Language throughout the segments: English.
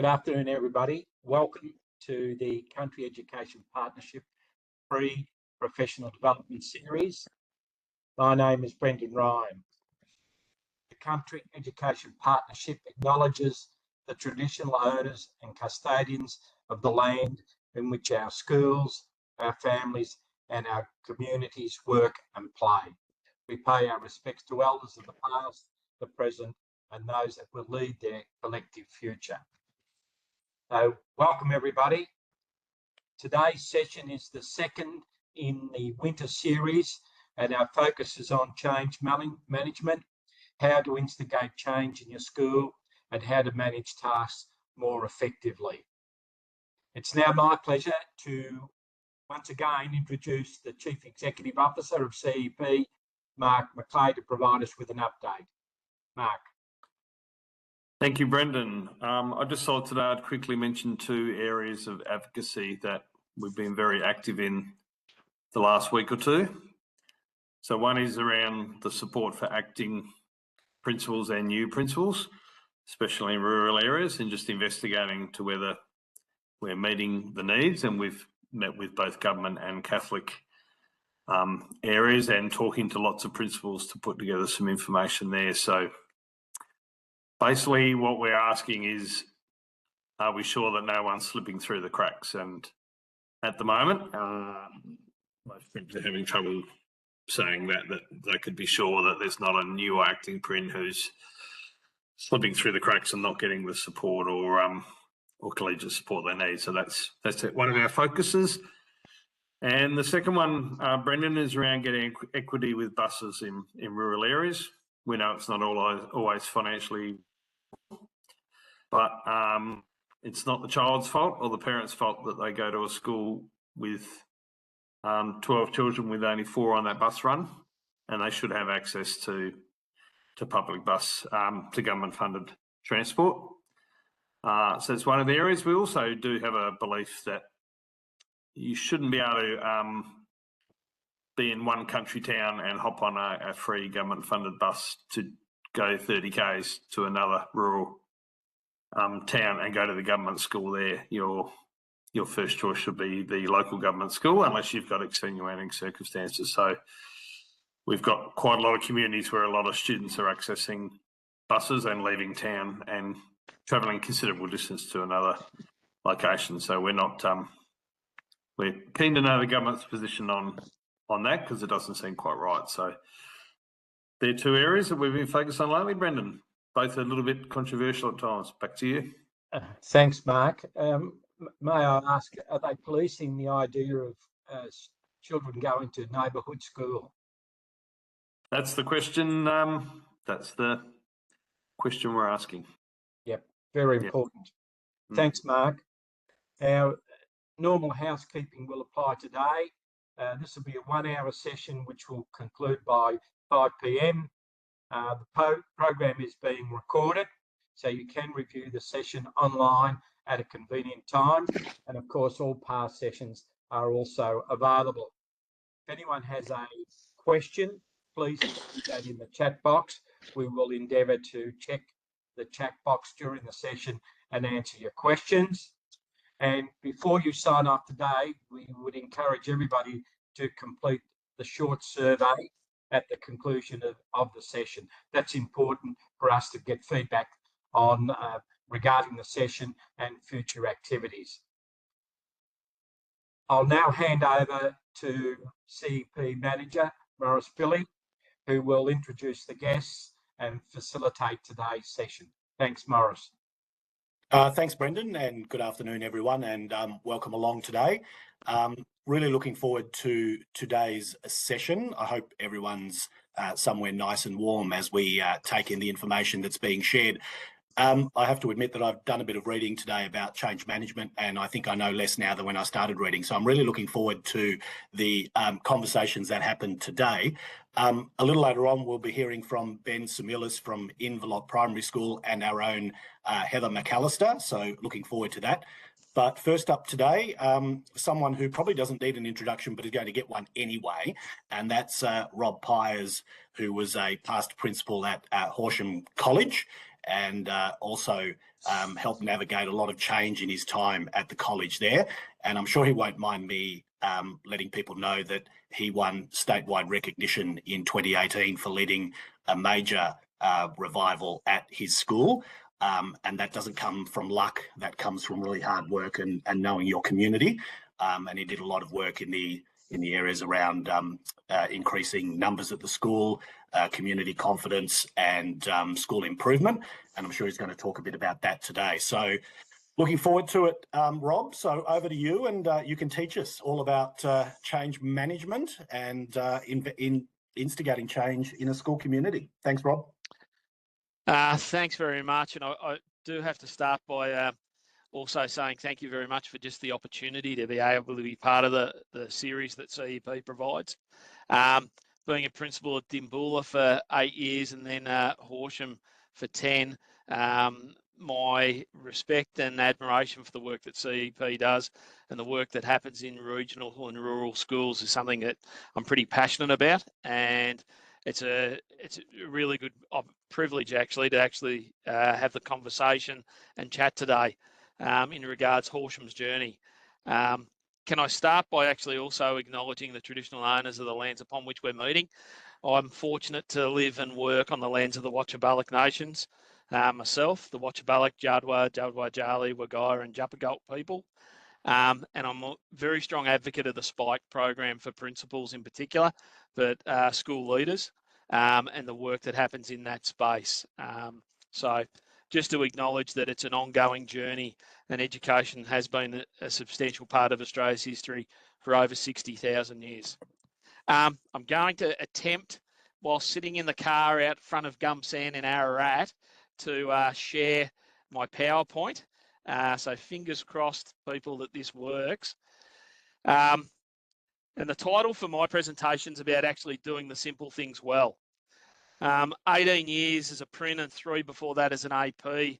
Good afternoon, everybody. Welcome to the Country Education Partnership Pre-Professional Development Series. My name is Brendan Ryan. The Country Education Partnership acknowledges the traditional owners and custodians of the land in which our schools, our families, and our communities work and play. We pay our respects to elders of the past, the present, and those that will lead their collective future. So welcome everybody. Today's session is the second in the winter series, and our focus is on change management, how to instigate change in your school, and how to manage tasks more effectively. It's now my pleasure to once again introduce the Chief Executive Officer of CEP, Mark McLeay, to provide us with an update. Mark. Thank you, Brendan. I just thought today I'd quickly mention two areas of advocacy that we've been very active in the last week or two. So one is around the support for acting principals and new principals, especially in rural areas, and just investigating to whether we're meeting the needs. And we've met with both government and Catholic areas and talking to lots of principals to put together some information there. So basically, what we're asking is, are we sure that no one's slipping through the cracks? And at the moment, most principals are having trouble saying that they could be sure that there's not a new acting print who's slipping through the cracks and not getting the support or collegiate support they need. So that's one of our focuses. And the second one, Brendan, is around getting equity with buses in rural areas. We know it's not always financially, but it's not the child's fault or the parent's fault that they go to a school with 12 children with only 4 on that bus run, and they should have access to public bus, to government funded transport. So it's one of the areas. We also do have a belief that you shouldn't be able to be in one country town and hop on a free government funded bus to go 30 k's to another rural town and go to the government school there. Your first choice should be the local government school unless you've got extenuating circumstances. So we've got quite a lot of communities where a lot of students are accessing buses and leaving town and travelling considerable distance to another location. So we're not we're keen to know the government's position on that, because it doesn't seem quite right. So they're two areas that we've been focused on lately, Brendan. Both a little bit controversial at times. Back to you. Thanks, Mark. May I ask, are they policing the idea of children going to neighbourhood school? That's the question. That's the question we're asking. Yep, very important. Yep. Thanks, Mark. Our normal housekeeping will apply today. This will be a 1-hour session which will conclude by 5 p.m. The program is being recorded, so you can review the session online at a convenient time. And of course, all past sessions are also available. If anyone has a question, please put that in the chat box. We will endeavour to check the chat box during the session and answer your questions. And before you sign off today, we would encourage everybody to complete the short survey at the conclusion of the session. That's important for us to get feedback on regarding the session and future activities. I'll now hand over to CEP Manager Morris Billy, who will introduce the guests and facilitate today's session. Thanks, Morris. Thanks, Brendan, and good afternoon, everyone, and welcome along today. Really looking forward to today's session. I hope everyone's somewhere nice and warm as we take in the information that's being shared. I have to admit that I've done a bit of reading today about change management, and I think I know less now than when I started reading. So I'm really looking forward to the conversations that happened today. A little later on, we'll be hearing from Ben Soumilas from Inverloch Primary School and our own Heather Macalister. So looking forward to that. But first up today, someone who probably doesn't need an introduction, but is going to get one anyway, and that's Rob Pyers, who was a past principal at Horsham College. and also helped navigate a lot of change in his time at the college there. And I'm sure he won't mind me letting people know that he won statewide recognition in 2018 for leading a major revival at his school. And that doesn't come from luck, that comes from really hard work and knowing your community. And he did a lot of work in the areas around increasing numbers at the school, community confidence, and school improvement. And I'm sure he's going to talk a bit about that today. So looking forward to it, Rob. So over to you, and you can teach us all about change management and in instigating change in a school community. Thanks, Rob. Thanks very much. And I do have to start by also saying thank you very much for just the opportunity to be able to be part of the series that CEP provides. Being a principal at Dimboola for 8 years and then Horsham for 10, my respect and admiration for the work that CEP does and the work that happens in regional and rural schools is something that I'm pretty passionate about, and it's a really good privilege actually to have the conversation and chat today in regards to Horsham's journey. Can I start by actually also acknowledging the traditional owners of the lands upon which we're meeting? I'm fortunate to live and work on the lands of the Watchaballock Nations. Myself, the Watchaballock, Jadwa, Jali, Wagaya and Jupagalt people. And I'm a very strong advocate of the Spike program for principals in particular, but school leaders and the work that happens in that space. So just to acknowledge that it's an ongoing journey, and education has been a substantial part of Australia's history for over 60,000 years. I'm going to attempt, while sitting in the car out front of Gumsand in Ararat, to share my PowerPoint. So fingers crossed, people, that this works. And the title for my presentation is about actually doing the simple things well. 18 years as a print and 3 before that as an AP.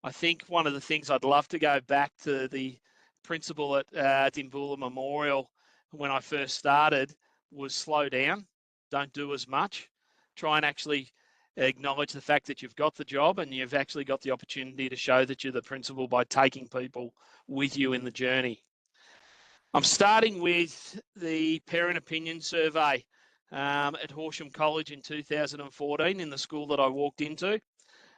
I think one of the things I'd love to go back to the principal at Dimboola Memorial when I first started was slow down, don't do as much, try and actually acknowledge the fact that you've got the job and you've actually got the opportunity to show that you're the principal by taking people with you in the journey. I'm starting with the parent opinion survey at Horsham College in 2014 in the school that I walked into.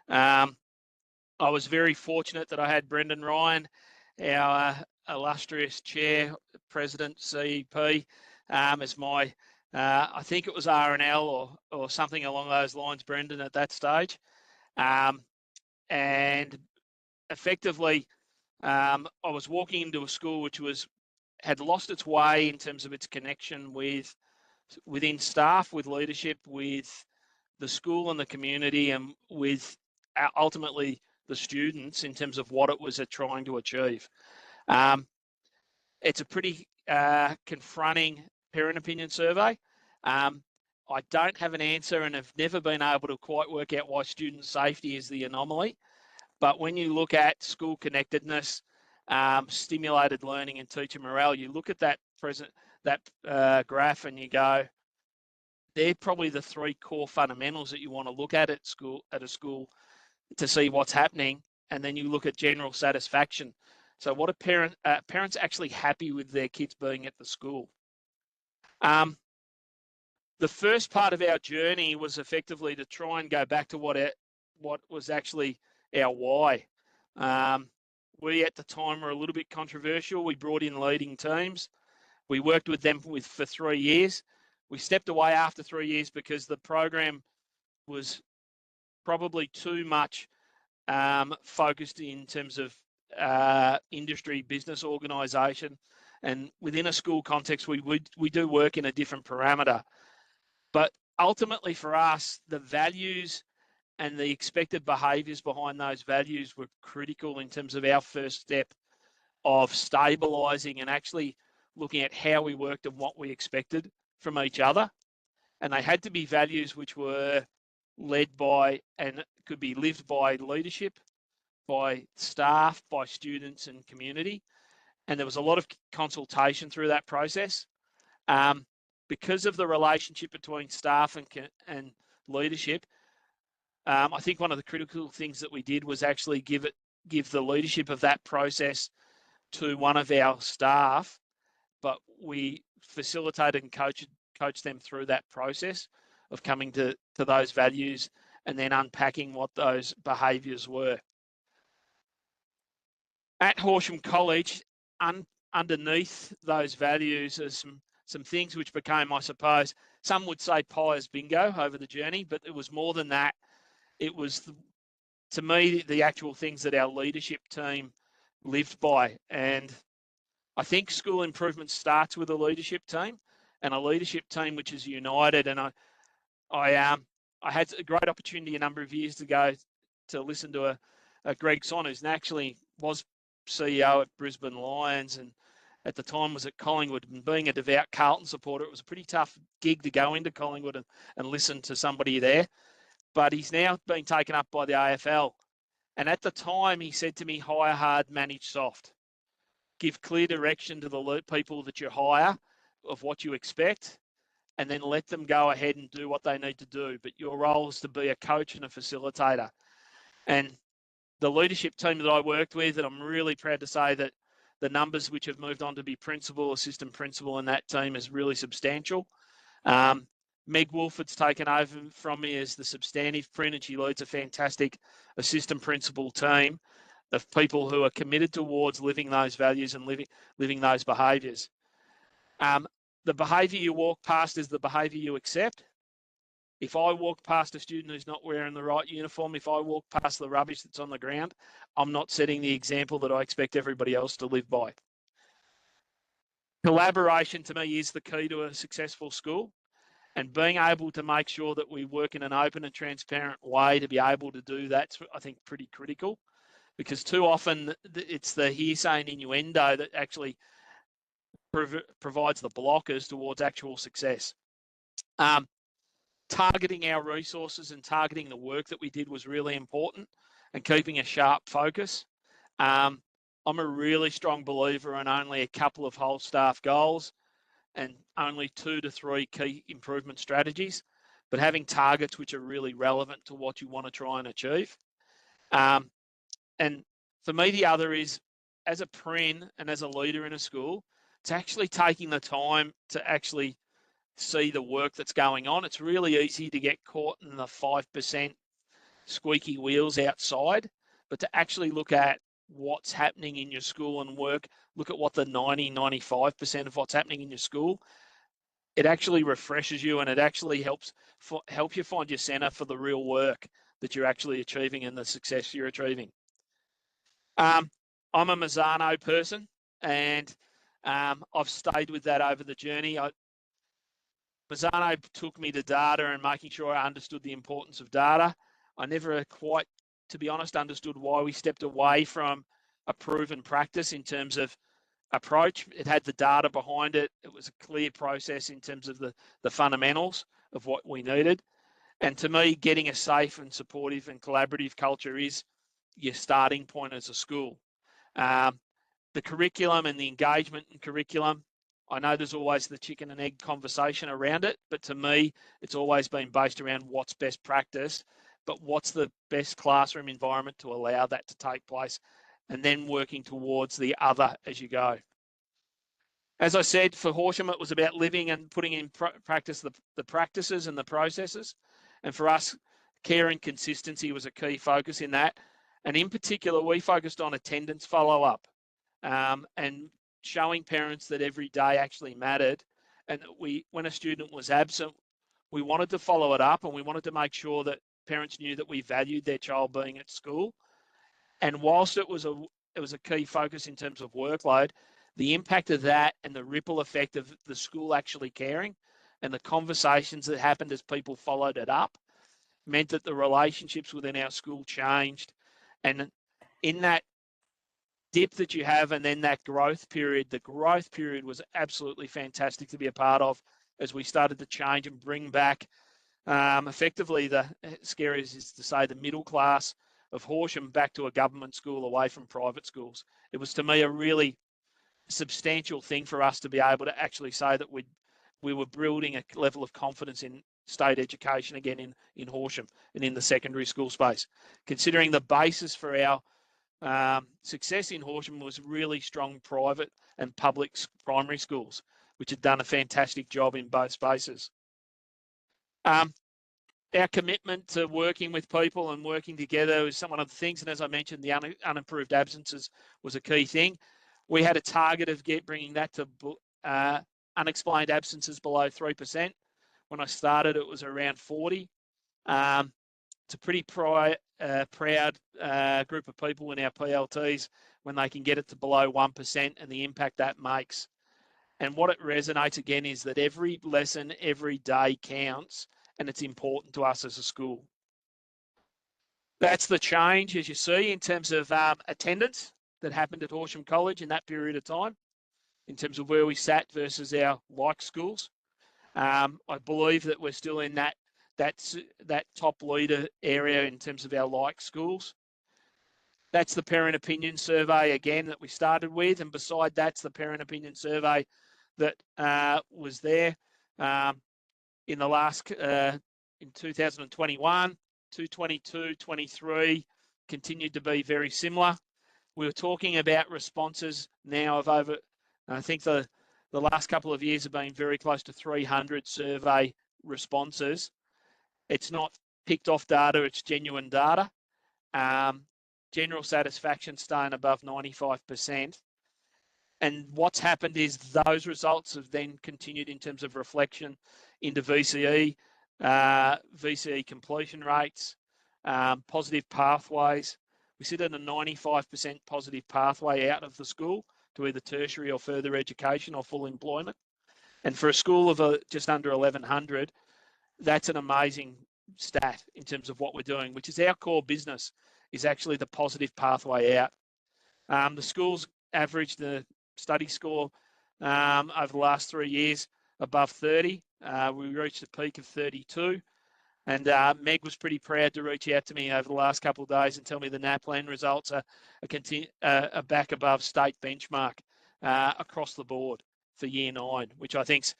I was very fortunate that I had Brendan Ryan, our illustrious chair, president, CEP, as my, I think it was R&L or something along those lines, Brendan, at that stage. And effectively, I was walking into a school which had lost its way in terms of its connection within staff, with leadership, with the school and the community, and with ultimately the students in terms of what it was trying to achieve. It's a pretty confronting parent opinion survey. I don't have an answer and have never been able to quite work out why student safety is the anomaly. But when you look at school connectedness, stimulated learning and teacher morale, you look at that graph and you go, they're probably the 3 core fundamentals that you want to look at a school to see what's happening. And then you look at general satisfaction. So what are parents actually happy with their kids being at the school? The first part of our journey was effectively to try and go back to what was actually our why. We at the time were a little bit controversial. We brought in leading teams. We worked with them for 3 years. We stepped away after 3 years because the program was probably too much focused in terms of industry business organisation, and within a school context we do work in a different parameter. But ultimately for us, the values and the expected behaviours behind those values were critical in terms of our first step of stabilising and actually looking at how we worked and what we expected from each other. And they had to be values which were led by and could be lived by leadership, by staff, by students and community. And there was a lot of consultation through that process. Because of the relationship between staff and leadership, I think one of the critical things that we did was actually give the leadership of that process to one of our staff, but we facilitated and coached them through that process of coming to those values and then unpacking what those behaviours were. At Horsham College, underneath those values are some things which became, I suppose, some would say Pyers bingo over the journey, but it was more than that. It was, to me, the actual things that our leadership team lived by. And I think school improvement starts with a leadership team, and a leadership team which is united. And I had a great opportunity a number of years ago to listen to a Greg Son, who actually was CEO at Brisbane Lions and at the time was at Collingwood. And being a devout Carlton supporter, it was a pretty tough gig to go into Collingwood and listen to somebody there. But he's now been taken up by the AFL. And at the time, he said to me, hire hard, manage soft. Give clear direction to the people that you hire of what you expect, and then let them go ahead and do what they need to do. But your role is to be a coach and a facilitator. And the leadership team that I worked with, and I'm really proud to say that the numbers which have moved on to be principal, assistant principal in that team is really substantial. Meg Wolford's taken over from me as the substantive print, and she leads a fantastic assistant principal team of people who are committed towards living those values and living those behaviours. The behaviour you walk past is the behaviour you accept. If I walk past a student who's not wearing the right uniform, if I walk past the rubbish that's on the ground, I'm not setting the example that I expect everybody else to live by. Collaboration to me is the key to a successful school, and being able to make sure that we work in an open and transparent way to be able to do that's, I think, pretty critical, because too often it's the hearsay and innuendo that actually provides the blockers towards actual success. Targeting our resources and targeting the work that we did was really important, and keeping a sharp focus. I'm a really strong believer in only a couple of whole staff goals and only 2 to 3 key improvement strategies, but having targets which are really relevant to what you want to try and achieve. And for me, the other is, as a prin and as a leader in a school, it's actually taking the time to actually see the work that's going on. It's really easy to get caught in the 5% squeaky wheels outside, but to actually look at what's happening in your school and look at what the 95% of what's happening in your school, it actually refreshes you, and it actually help you find your center for the real work that you're actually achieving and the success you're achieving. I'm a Mazzano person, and I've stayed with that over the journey. Mazzano took me to data and making sure I understood the importance of data. I never quite, to be honest, understood why we stepped away from a proven practice in terms of approach. It had the data behind it. It was a clear process in terms of the fundamentals of what we needed. And to me, getting a safe and supportive and collaborative culture is your starting point as a school. The curriculum and the engagement in curriculum, I know there's always the chicken and egg conversation around it, but to me, it's always been based around what's best practice, but what's the best classroom environment to allow that to take place, and then working towards the other as you go. As I said, for Horsham, it was about living and putting in practice the practices and the processes. And for us, care and consistency was a key focus in that. And in particular, we focused on attendance follow-up and showing parents that every day actually mattered. And when a student was absent, we wanted to follow it up, and we wanted to make sure that parents knew that we valued their child being at school. And whilst it was a key focus in terms of workload, the impact of that and the ripple effect of the school actually caring and the conversations that happened as people followed it up meant that the relationships within our school changed. And in that dip that you have, and then that growth period, the growth period was absolutely fantastic to be a part of as we started to change and bring back effectively, the scary is to say, the middle class of Horsham back to a government school away from private schools. It was, to me, a really substantial thing for us to be able to actually say that we were building a level of confidence in state education again in Horsham and in the secondary school space. Considering the basis for our success in Horsham was really strong private and public primary schools, which had done a fantastic job in both spaces. Our commitment to working with people and working together is one of the things, and as I mentioned, the unimproved absences was a key thing. We had a target of bringing that to unexplained absences below 3%. When I started, it was around 40. It's a pretty proud group of people in our PLTs when they can get it to below 1% and the impact that makes. And what it resonates again is that every lesson, every day counts, and it's important to us as a school. That's the change, as you see, in terms of attendance that happened at Horsham College in that period of time, in terms of where we sat versus our like schools. I believe that we're still in that top leader area in terms of our like schools. That's the parent opinion survey again that we started with, and beside that's the parent opinion survey that was there in the last in 2021, 2022, 23 continued to be very similar. We were talking about responses now of over, I think the last couple of years have been very close to 300 survey responses. It's not picked off data, it's genuine data. General satisfaction staying above 95%. And what's happened is those results have then continued in terms of reflection into VCE, VCE completion rates, positive pathways. We sit at a 95% positive pathway out of the school to either tertiary or further education or full employment. And for a school of just under 1,100, that's an amazing stat in terms of what we're doing, which is our core business, is actually the positive pathway out. The school's averaged the study score over the last 3 years above 30. We reached a peak of 32. And Meg was pretty proud to reach out to me over the last couple of days and tell me the NAPLAN results are back above state benchmark across the board for Year 9, which I think's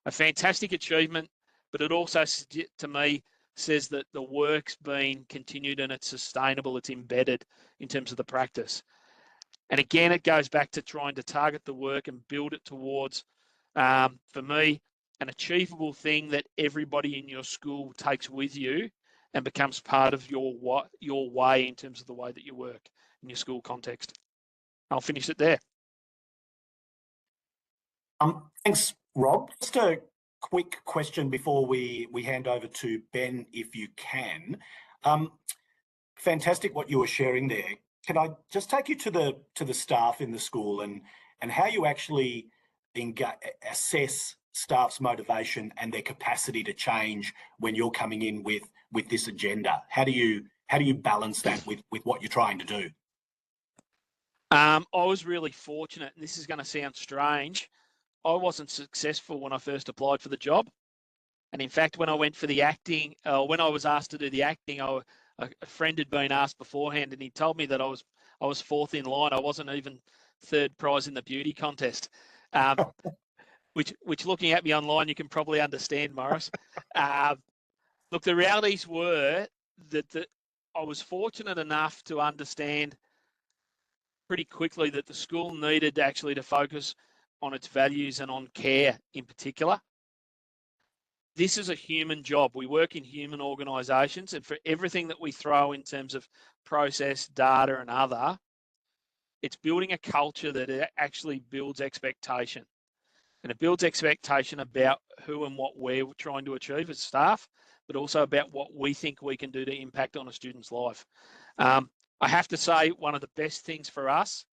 a fantastic achievement. But it also, to me, says that the work's been continued and it's sustainable, it's embedded in terms of the practice. And again, it goes back to trying to target the work and build it towards, for me, an achievable thing that everybody in your school takes with you and becomes part of your way in terms of the way that you work in your school context. I'll finish it there. Thanks, Rob. Just a quick question before we hand over to Ben, if you can. Fantastic what you were sharing there. Can I just take you to the staff in the school and how you actually assess staff's motivation and their capacity to change when you're coming in with this agenda? How do you balance that with what you're trying to do? I was really fortunate, and this is going to sound strange. I wasn't successful when I first applied for the job. And in fact, when I went for the acting, when I was asked to do the acting, a friend had been asked beforehand, and he told me that I was fourth in line. I wasn't even third prize in the beauty contest, which looking at me online, you can probably understand, Morris. Look, the realities were that I was fortunate enough to understand pretty quickly that the school needed actually to focus on its values and on care in particular. This is a human job. We work in human organisations, and for everything that we throw in terms of process, data and other, it's building a culture that actually builds expectation. And it builds expectation about who and what we're trying to achieve as staff, but also about what we think we can do to impact on a student's life. I have to say, one of the best things for us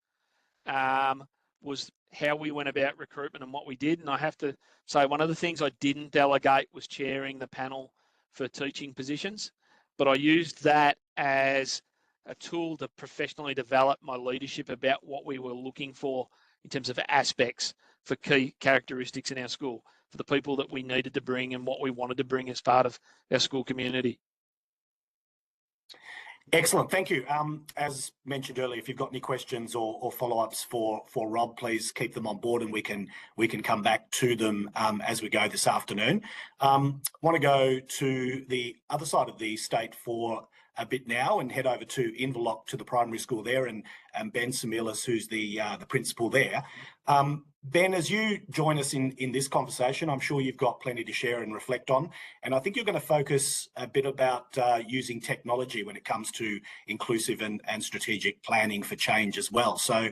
was how we went about recruitment and what we did. And I have to say, one of the things I didn't delegate was chairing the panel for teaching positions, but I used that as a tool to professionally develop my leadership about what we were looking for in terms of aspects for key characteristics in our school, for the people that we needed to bring and what we wanted to bring as part of our school community. Excellent, thank you. As mentioned earlier, if you've got any questions or follow-ups for Rob, please keep them on board, and we can come back to them as we go this afternoon. Want to go to the other side of the state for a bit now and head over to Inverloch, to the primary school there, and Ben Soumilas, who's the principal there. Ben, as you join us in this conversation, I'm sure you've got plenty to share and reflect on, and I think you're going to focus a bit about using technology when it comes to inclusive and strategic planning for change as well. So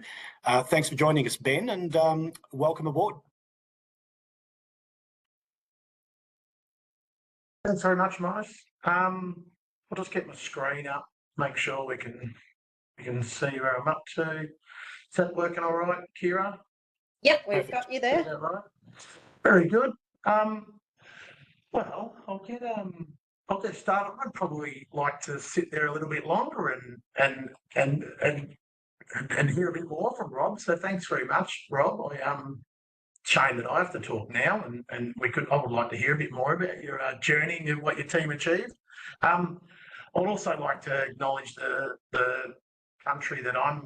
thanks for joining us, Ben, and welcome aboard. Thanks very much, Mike. I'll just get my screen up, make sure we can see where I'm up to. Is that working all right, Kira? Yep, we've got you there. Is that right? Very good. Well, I'll get started. I'd probably like to sit there a little bit longer and hear a bit more from Rob. So thanks very much, Rob. Shame that I have to talk now, and I would like to hear a bit more about your journey and what your team achieved. I'd also like to acknowledge the country that I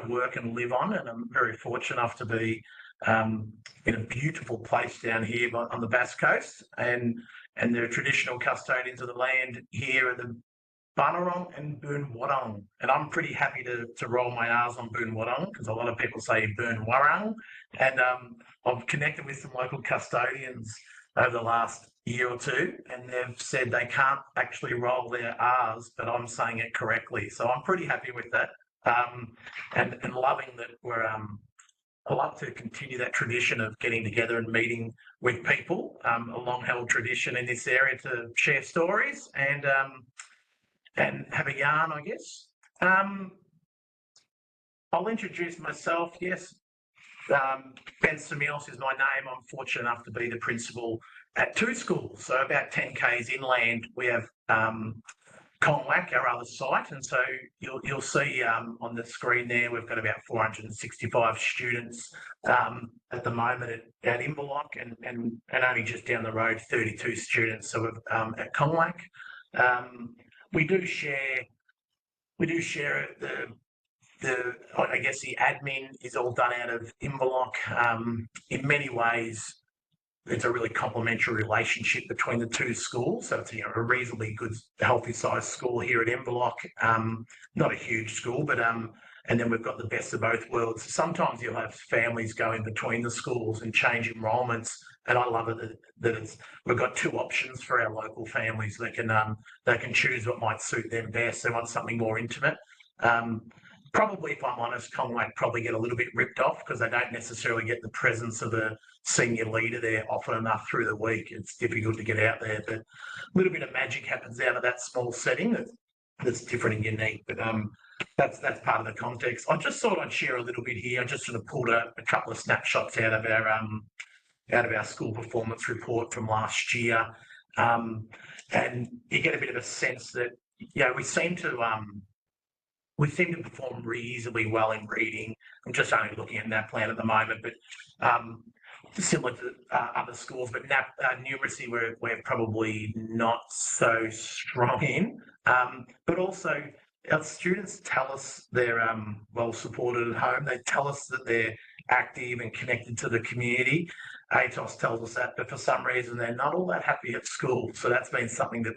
work and live on, and I'm very fortunate enough to be in a beautiful place down here on the Basque Coast, and the traditional custodians of the land here are the Bunurong and Boonwurrung, and I'm pretty happy to roll my R's on Boonwurrung, because a lot of people say Boonwurrung, and I've connected with some local custodians over the last year or two, and they've said they can't actually roll their R's, but I'm saying it correctly, so I'm pretty happy with that, and loving that I love to continue that tradition of getting together and meeting with people, a long-held tradition in this area to share stories and have a yarn, I guess. I'll introduce myself. Yes, Ben Soumilas is my name. I'm fortunate enough to be the principal at two schools. So about 10 k's inland, we have Conwack, our other site, and so you'll see on the screen there we've got about 465 students at the moment at Inverloch, and only just down the road 32 students. So at Conwack, we do share I guess the admin is all done out of Inverloch. In many ways, it's a really complementary relationship between the two schools. So it's a reasonably good, healthy sized school here at Inverloch. Not a huge school, but and then we've got the best of both worlds. Sometimes you'll have families going between the schools and change enrolments, and I love it that we've got two options for our local families. They can choose what might suit them best. They want something more intimate. Probably, if I'm honest, Conwack probably get a little bit ripped off because they don't necessarily get the presence of a senior leader there often enough through the week. It's difficult to get out there, but a little bit of magic happens out of that small setting that's different and unique. But that's part of the context. I just thought I'd share a little bit here. I just sort of pulled a couple of snapshots out of our school performance report from last year, and you get a bit of a sense that we seem to perform reasonably well in reading. I'm just only looking at NAPLAN at the moment, but similar to other schools, but numeracy we're probably not so strong in. But also our students tell us they're well supported at home. They tell us that they're active and connected to the community. ATOS tells us that, but for some reason they're not all that happy at school. So that's been something that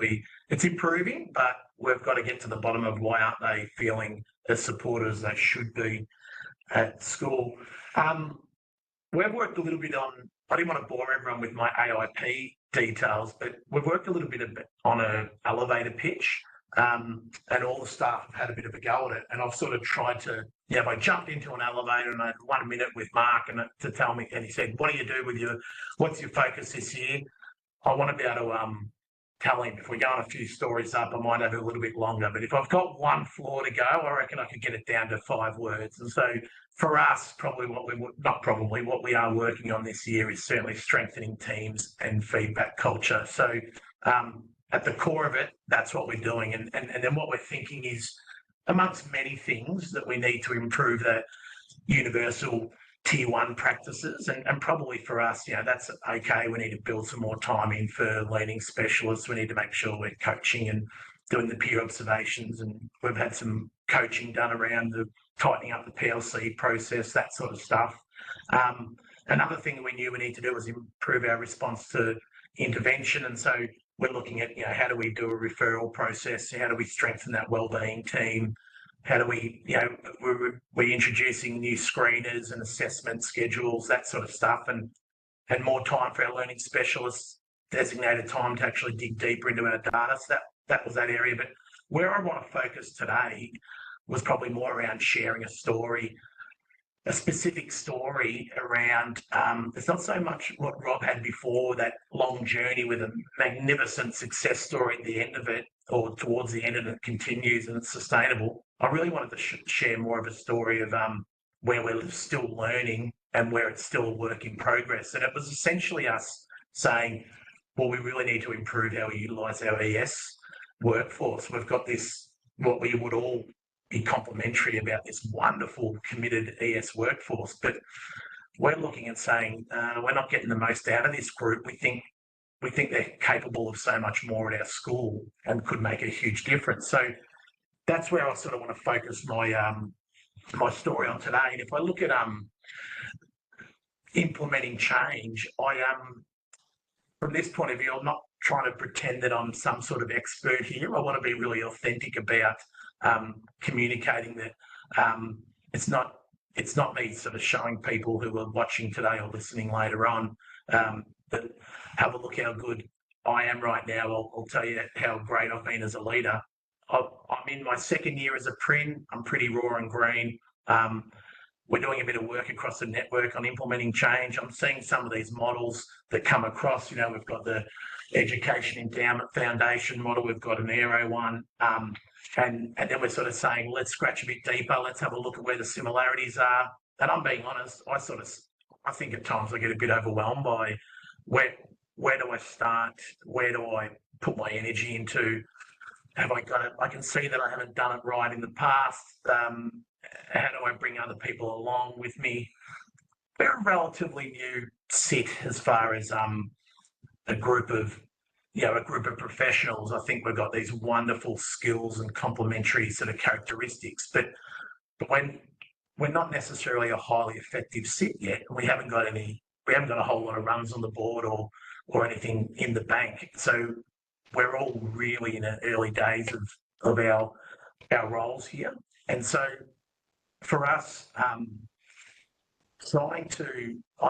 it's improving, but we've got to get to the bottom of why aren't they feeling as supported as they should be at school. We've worked a little bit on, I didn't want to bore everyone with my AIP details, but we've worked a little bit on an elevator pitch, and all the staff have had a bit of a go at it. And I've sort of tried to, I jumped into an elevator and I had 1 minute with Mark to tell me, and he said, what do you do with what's your focus this year? I want to be able to tell him if we're going a few stories up, I might have it a little bit longer. But if I've got one floor to go, I reckon I could get it down to 5 words. And so for us, what we are working on this year is certainly strengthening teams and feedback culture. So at the core of it, that's what we're doing. And then what we're thinking is, amongst many things, that we need to improve the universal tier 1 practices, and probably for us, that's okay. We need to build some more time in for learning specialists. We need to make sure we're coaching and doing the peer observations, and we've had some coaching done around the tightening up the PLC process, that sort of stuff. Another thing we knew we need to do was improve our response to intervention, and so we're looking at, how do we do a referral process? How do we strengthen that wellbeing team? How do we, we're introducing new screeners and assessment schedules, that sort of stuff, and more time for our learning specialists, designated time to actually dig deeper into our data. So that was that area. But where I want to focus today was probably more around sharing a story, a specific story around, it's not so much what Rob had before, that long journey with a magnificent success story at the end of it, or towards the end, and it continues and it's sustainable. I really wanted to share more of a story of where we're still learning and where it's still a work in progress. And it was essentially us saying, well, we really need to improve how we utilise our ES workforce. We've got this, what we would all be complimentary about, this wonderful, committed ES workforce, but we're looking at saying we're not getting the most out of this group. We think they're capable of so much more at our school and could make a huge difference. So that's where I sort of want to focus my my story on today. And if I look at implementing change, from this point of view, I'm not trying to pretend that I'm some sort of expert here. I want to be really authentic about communicating that it's not me sort of showing people who are watching today or listening later on that have a look how good I am right now. I'll tell you how great I've been as a leader. I'm in my second year as a Prin. I'm pretty raw and green. We're doing a bit of work across the network on implementing change. I'm seeing some of these models that come across. We've got the Education Endowment Foundation model. We've got an Aero one. And then we're sort of saying, let's scratch a bit deeper. Let's have a look at where the similarities are. And I'm being honest, I think at times I get a bit overwhelmed by where do I start? Where do I put my energy into? Have I got it? I can see that I haven't done it right in the past. How do I bring other people along with me? We're a relatively new set as far as a group of professionals. I think we've got these wonderful skills and complementary sort of characteristics, but when we're not necessarily a highly effective set yet, we haven't got a whole lot of runs on the board or anything in the bank. So we're all really in the early days of our roles here. And so for us, I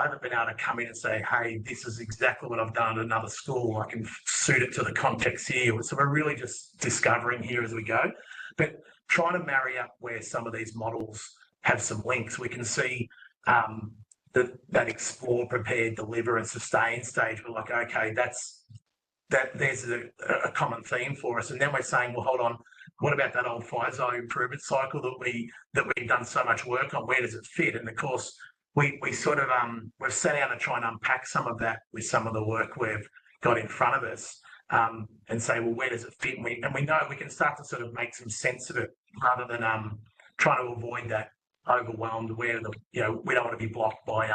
haven't been able to come in and say, hey, this is exactly what I've done at another school. I can suit it to the context here. So we're really just discovering here as we go, but trying to marry up where some of these models have some links. We can see that explore, prepare, deliver, and sustain stage. We're like, okay, there's a common theme for us. And then we're saying, well, hold on, what about that old FISO improvement cycle that we've done so much work on? Where does it fit? And of course, we sort of we've set out to try and unpack some of that with some of the work we've got in front of us, and say, well, where does it fit? And we know we can start to sort of make some sense of it rather than trying to avoid that overwhelmed where we don't want to be blocked by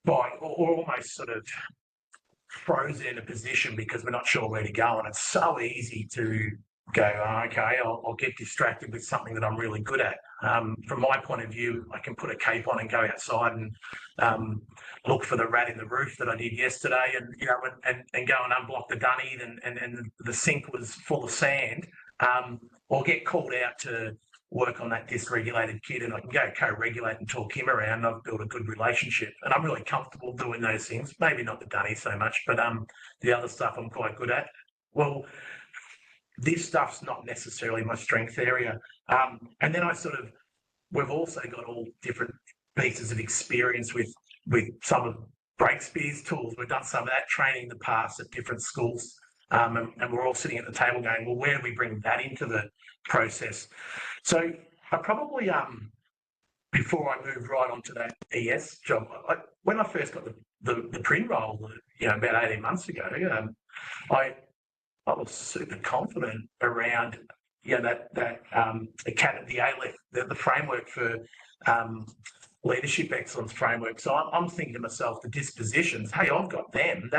or almost sort of frozen in a position because we're not sure where to go. And it's so easy to go, okay, I'll get distracted with something that I'm really good at. From my point of view, I can put a cape on and go outside and look for the rat in the roof that I did yesterday, and and go and unblock the dunny, and the sink was full of sand, or get called out to work on that dysregulated kid, and I can go co-regulate and talk him around. I've built a good relationship, and I'm really comfortable doing those things. Maybe not the dunny so much, but the other stuff I'm quite good at. Well, this stuff's not necessarily my strength area. And then we've also got all different pieces of experience with some of Breakspear's tools. We've done some of that training in the past at different schools. And we're all sitting at the table going, well, where do we bring that into the process? So I probably, before I moved right onto that ES job, when I first got the Prin role, about 18 months ago, I was super confident around, the ALEF, the framework for leadership excellence framework. So I'm thinking to myself, the dispositions, hey, I've got them.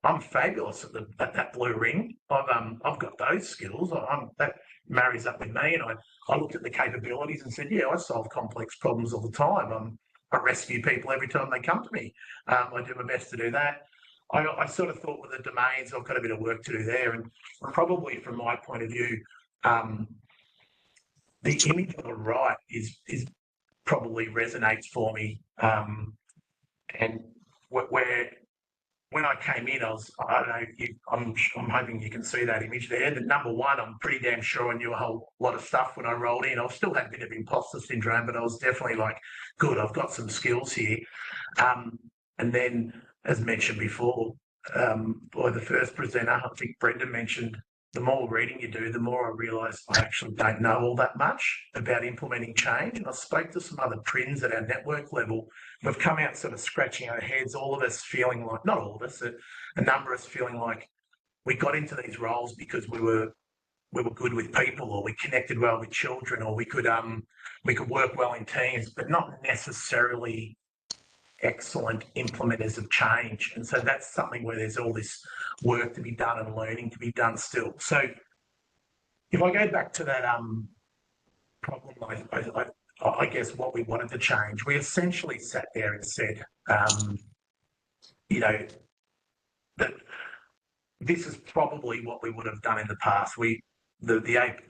I'm fabulous at that blue ring. I've got those skills. That marries up with me, and I looked at the capabilities and said, yeah, I solve complex problems all the time. I rescue people every time they come to me. I do my best to do that. I sort of thought with the domains, I've got a bit of work to do there, and probably from my point of view, the image on the right is probably resonates for me, and where when I came in, I don't know, I'm hoping you can see that image there. The number one, I'm pretty damn sure I knew a whole lot of stuff when I rolled in. I still had a bit of imposter syndrome, but I was definitely like, good, I've got some skills here. And then, as mentioned before, by the first presenter, I think Brendan mentioned, the more reading you do, the more I realise I actually don't know all that much about implementing change. And I spoke to some other Prins at our network level. We've come out sort of scratching our heads, all of us feeling like, not all of us, a number of us feeling like we got into these roles because we were good with people, or we connected well with children, or we could work well in teams, but not necessarily excellent implementers of change. And so that's something where there's all this work to be done and learning to be done still. So if I go back to that problem, I guess what we wanted to change, we essentially sat there and said, you know, that this is probably what we would have done in the past. The AP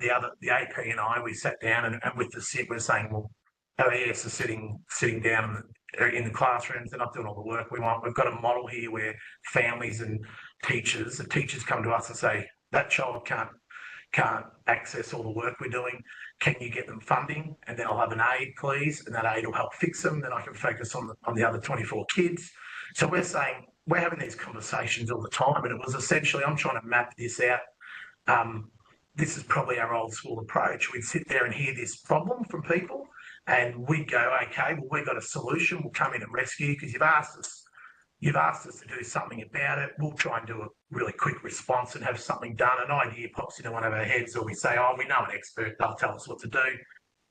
and I, we sat down and with the CEP, we're saying, well, our ES are sitting down in the classrooms, they're not doing all the work we want. We've got a model here where families and the teachers come to us and say, that child can't access all the work we're doing. Can you get them funding? And then I'll have an aid, please. And that aid will help fix them. Then I can focus on the other 24 kids. So we're saying, we're having these conversations all the time. And it was essentially, I'm trying to map this out. This is probably our old school approach. We'd sit there and hear this problem from people, and we'd go, okay, well, we've got a solution. We'll come in and rescue you because you've asked us to do something about it. We'll try and do a really quick response and have something done. An idea pops into one of our heads, or we say, oh, we know an expert, they'll tell us what to do.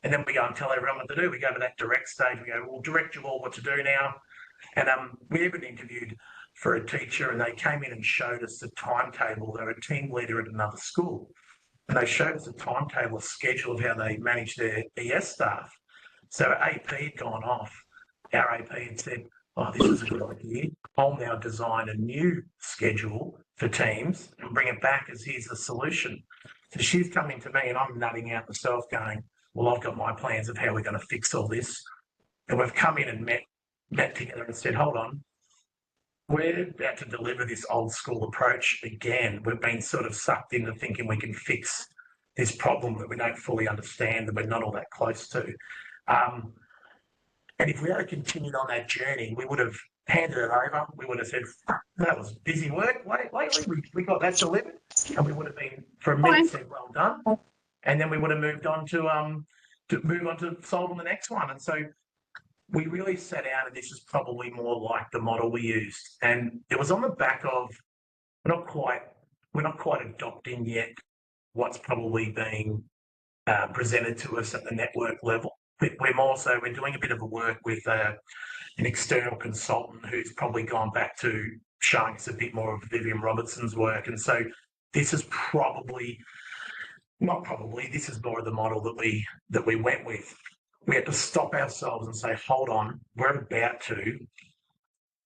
And then we go and tell everyone what to do. We go to that direct stage. We go, we'll direct you all what to do now. And we even interviewed for a teacher, and they came in and showed us the timetable. They're a team leader at another school. And they showed us a timetable, a schedule of how they manage their ES staff. So AP had gone off. Our AP had said, oh, this is a good idea. I'll now design a new schedule for teams and bring it back as here's the solution. So she's coming to me and I'm nutting out myself going, well, I've got my plans of how we're going to fix all this. And we've come in and met together and said, hold on, we're about to deliver this old school approach again. We've been sort of sucked into thinking we can fix this problem that we don't fully understand, that we're not all that close to. And if we had continued on that journey, we would have handed it over. We would have said, that was busy work lately. We got that delivered. And we would have been, for a minute, said, well done. And then we would have moved on to solving the next one. And so we really sat down, and this is probably more like the model we used. And it was on the back of, we're not quite adopting yet what's probably being presented to us at the network level. We're doing a bit of a work with an external consultant who's probably gone back to showing us a bit more of Vivian Robertson's work. And so this is this is more of the model that we went with. We had to stop ourselves and say, hold on, we're about to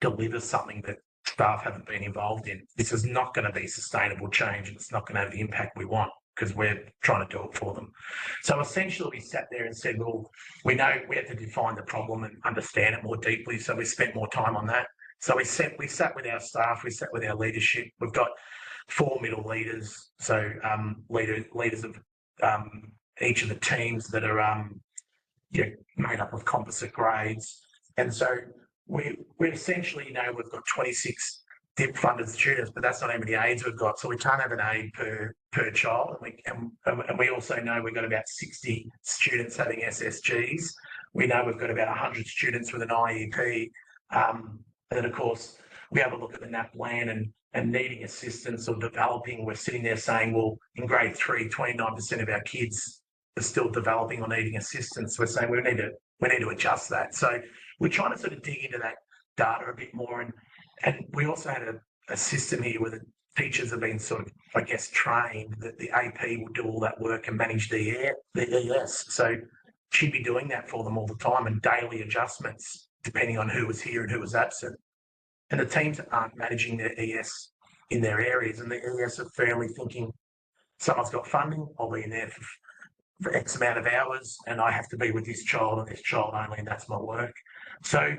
deliver something that staff haven't been involved in. This is not going to be sustainable change, and it's not going to have the impact we want because we're trying to do it for them. So essentially we sat there and said, well, we know we have to define the problem and understand it more deeply. So we spent more time on that. So we sat with our staff, we sat with our leadership. We've got 4 middle leaders, so leaders of each of the teams that are made up of composite grades. And so we essentially, we've got 26 DIP funded students, but that's not how many aides we've got. So we can't have an aide per child. And we also know we've got about 60 students having SSGs. We know we've got about 100 students with an IEP. And then of course, we have a look at the NAP plan and needing assistance or developing. We're sitting there saying, well, in grade 3, 29% of our kids are still developing or needing assistance. We're saying we need to adjust that. So we're trying to sort of dig into that data a bit more. And we also had a system here with teachers have been sort of, I guess, trained that the AP will do all that work and manage the ES. So she'd be doing that for them all the time and daily adjustments depending on who was here and who was absent. And the teams aren't managing their ES in their areas, and the ES are firmly thinking someone's got funding, I'll be in there for X amount of hours, and I have to be with this child and this child only, and that's my work. So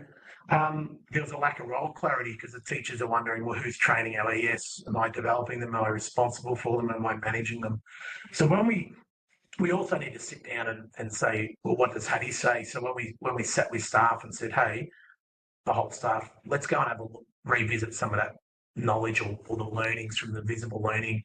there was a lack of role clarity because the teachers are wondering, well, who's training our ES? Am I developing them? Am I responsible for them? Am I managing them? So when we also need to sit down and say, well, what does Hattie say? So when we sat with staff and said, hey, the whole staff, let's go and have a look, revisit some of that knowledge or the learnings from the visible learning,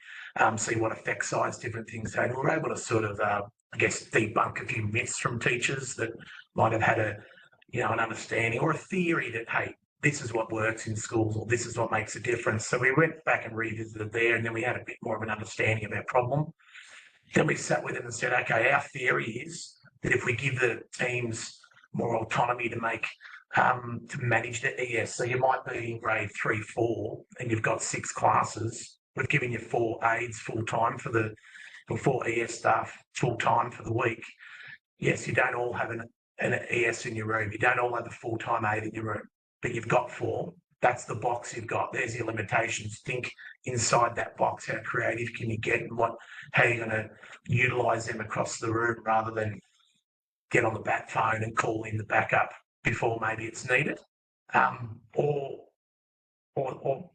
see what effect size different things had. And we're able to sort of, I guess, debunk a few myths from teachers that might have had an understanding or a theory that, hey, this is what works in schools or this is what makes a difference. So we went back and revisited there, and then we had a bit more of an understanding of our problem. Then we sat with them and said, okay, our theory is that if we give the teams more autonomy to manage the ES, so you might be in grade 3, 4, and you've got 6 classes. We've given you 4 aides full time for 4 ES staff full time for the week. Yes, you don't all have an ES in your room. You don't all have a full-time aide in your room, but you've got 4. That's the box you've got. There's your limitations. Think inside that box, how creative can you get and how you're going to utilise them across the room rather than get on the back phone and call in the backup before maybe it's needed, or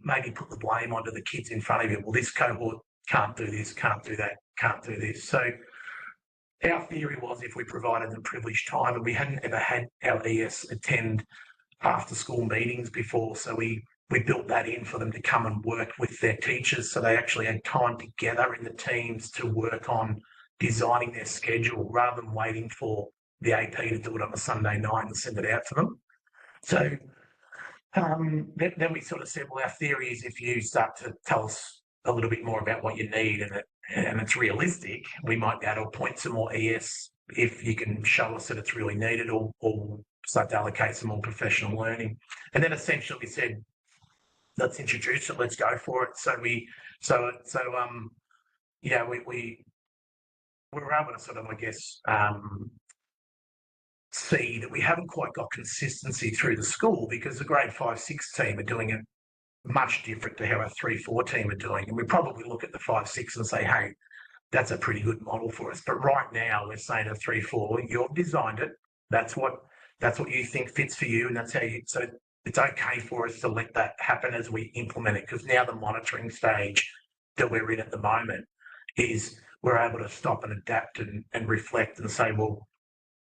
maybe put the blame onto the kids in front of you. Well, this cohort can't do this, can't do that, can't do this. So our theory was if we provided them privileged time, and we hadn't ever had our ES attend after school meetings before, so we built that in for them to come and work with their teachers, so they actually had time together in the teams to work on designing their schedule rather than waiting for the AP to do it on a Sunday night and send it out to them. So then we sort of said, well, our theory is if you start to tell us a little bit more about what you need and it's realistic, we might be able to appoint some more ES if you can show us that it's really needed, or start to allocate some more professional learning. And then essentially we said, let's introduce it, let's go for it. So we were able to sort of, I guess, see that we haven't quite got consistency through the school because the grade 5, 6 team are doing it much different to how our 3, 4 team are doing. And we probably look at the 5, 6 and say, hey, that's a pretty good model for us. But right now we're saying to 3, 4, you've designed it. That's what you think fits for you. And that's how so it's okay for us to let that happen as we implement it. Because now the monitoring stage that we're in at the moment is we're able to stop and adapt and reflect and say, well,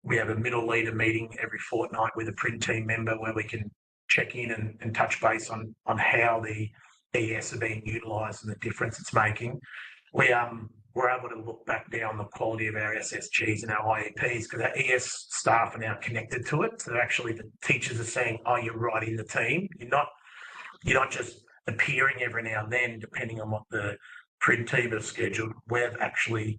we have a middle leader meeting every fortnight with a print team member where we can check in and touch base on how the ES are being utilised and the difference it's making. We're able to look back down the quality of our SSGs and our IEPs because our ES staff are now connected to it. So actually the teachers are saying, oh, you're right in the team. You're not just appearing every now and then, depending on what the print team have scheduled. We've actually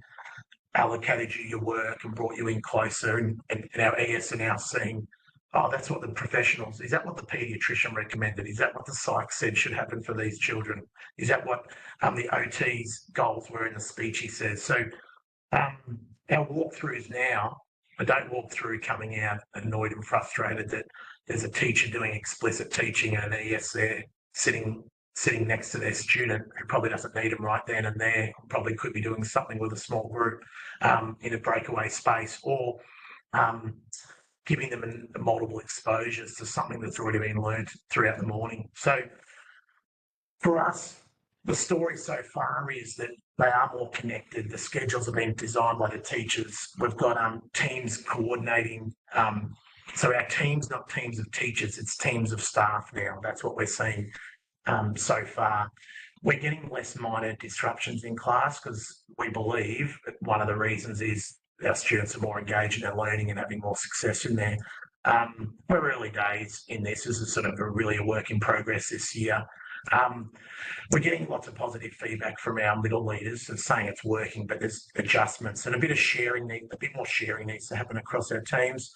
allocated you your work and brought you in closer, and our ES are now seeing, oh, that's what the professionals, is that what the paediatrician recommended? Is that what the psych said should happen for these children? Is that what the OT's goals were in the speech, he says? So our walkthroughs now, I don't walk through coming out annoyed and frustrated that there's a teacher doing explicit teaching and an ES there sitting next to their student who probably doesn't need them right then and there, probably could be doing something with a small group in a breakaway space, or giving them multiple exposures to something that's already been learned throughout the morning. So for us, the story so far is that they are more connected. The schedules have been designed by the teachers. We've got teams coordinating. So our team's not teams of teachers, it's teams of staff now. That's what we're seeing so far. We're getting less minor disruptions in class because we believe that one of the reasons is our students are more engaged in their learning and having more success in there. We're early days in this. This is sort of really a work in progress this year. We're getting lots of positive feedback from our middle leaders and saying it's working, but there's adjustments and a bit more sharing needs to happen across our teams.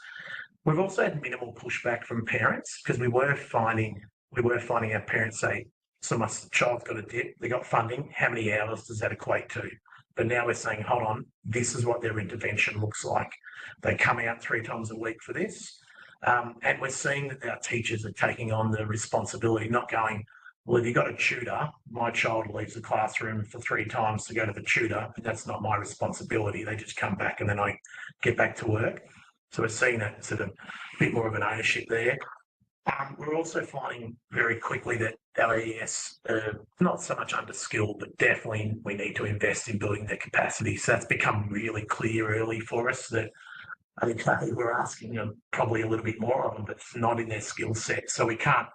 We've also had minimal pushback from parents because we were finding our parents say, So my child's got a dip, they got funding, how many hours does that equate to? But now we're saying, hold on, this is what their intervention looks like. They come out 3 times a week for this. And we're seeing that our teachers are taking on the responsibility, not going, well, if you've got a tutor, my child leaves the classroom for 3 times to go to the tutor, but that's not my responsibility. They just come back and then I get back to work. So we're seeing that sort of bit more of an ownership there. We're also finding very quickly that our ES are not so much underskilled, but definitely we need to invest in building their capacity. So that's become really clear early for us that I think we're asking them probably a little bit more of them, but it's not in their skill set. So we can't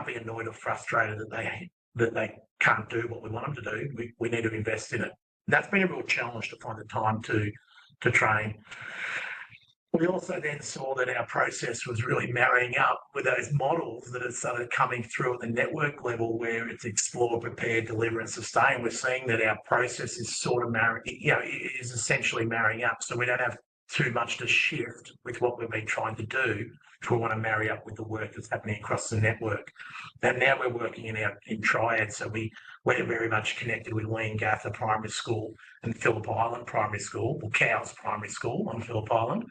be annoyed or frustrated that they can't do what we want them to do. We need to invest in it. And that's been a real challenge to find the time to train. We also then saw that our process was really marrying up with those models that have started coming through at the network level, where it's explore, prepare, deliver, and sustain. We're seeing that our process is sort of is essentially marrying up. So we don't have too much to shift with what we've been trying to do if we want to marry up with the work that's happening across the network. And now we're working in triad. So we're very much connected with Leongatha Primary School and Phillip Island Primary School, or Cowes Primary School on Phillip Island.